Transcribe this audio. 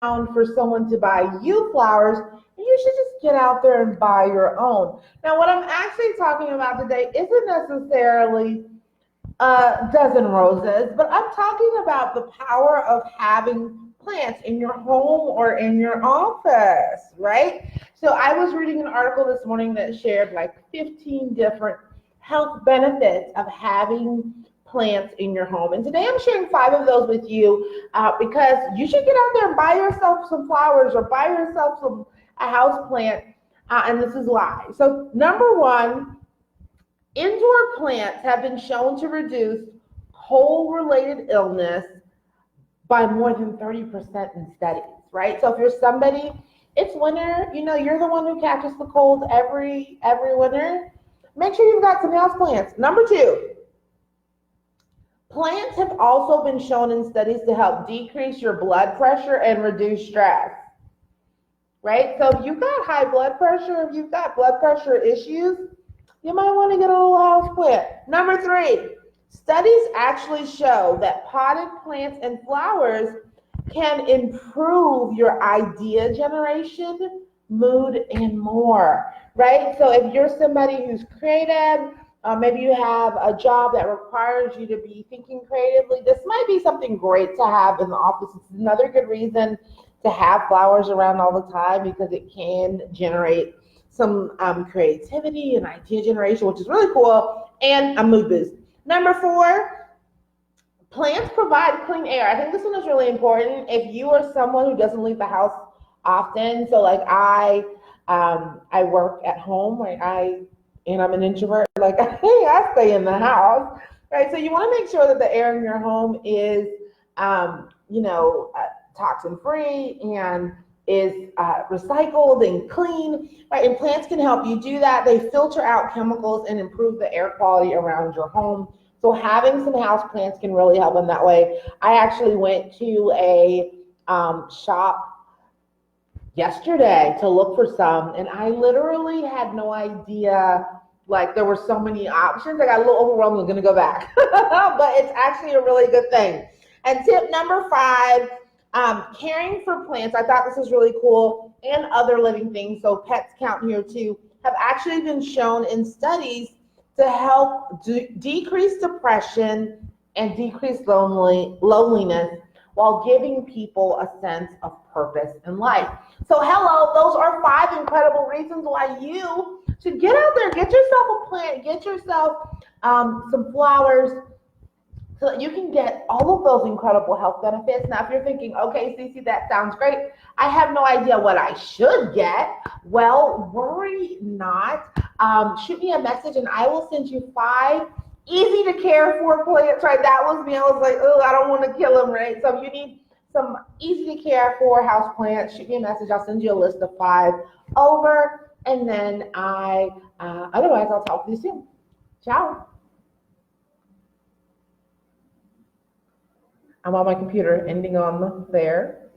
for someone to buy you flowers, you should just get out there and buy your own. Now, what I'm actually talking about today isn't necessarily a dozen roses, but I'm talking about the power of having plants in your home or in your office, right? So I was reading an article this morning that shared like 15 different health benefits of having plants in your home. And today I'm sharing five of those with you because you should get out there and buy yourself some flowers or buy yourself some a house plant. And this is why. So number one, indoor plants have been shown to reduce cold-related illness by more than 30% in studies, right? So if you're somebody, it's winter, you're the one who catches the cold every winter. Make sure you've got some house plants. Number two, plants have also been shown in studies to help decrease your blood pressure and reduce stress, right? So if you've got high blood pressure, if you've got blood pressure issues, you might want to get a little house plant. Number three, studies actually show that potted plants and flowers can improve your idea generation, mood, and more, right? So if you're somebody who's creative, maybe you have a job that requires you to be thinking creatively, this might be something great to have in the office. It's another good reason to have flowers around all the time because it can generate some creativity and idea generation, which is really cool, and a mood boost. Number four, plants provide clean air. I think this one is really important. If you are someone who doesn't leave the house often, so like I work at home, right? And I'm an introvert. Like I stay in the house, right? So you want to make sure that the air in your home is, toxin free and is recycled and clean, right? And plants can help you do that. They filter out chemicals and improve the air quality around your home. So having some house plants can really help in that way. I actually went to a shop yesterday to look for some, and I literally had no idea. Like there were so many options. I got a little overwhelmed. I'm going to go back, but it's actually a really good thing. And tip number five, caring for plants. I thought this was really cool, and other living things. So pets count here too. Have actually been shown in studies to help decrease depression and decrease loneliness while giving people a sense of purpose in life. So hello, those are five incredible reasons why you should get out there, get yourself a plant, get yourself some flowers, so that you can get all of those incredible health benefits. Now, if you're thinking, okay, Cece, that sounds great. I have no idea what I should get. Well, worry not. Shoot me a message and I will send you five easy to care for plants, right? That was me. I was like, oh, I don't want to kill them, right? So if you need some easy to care for house plants, shoot me a message. I'll send you a list of five over. And then otherwise, I'll talk to you soon. Ciao. I'm on my computer, ending on there.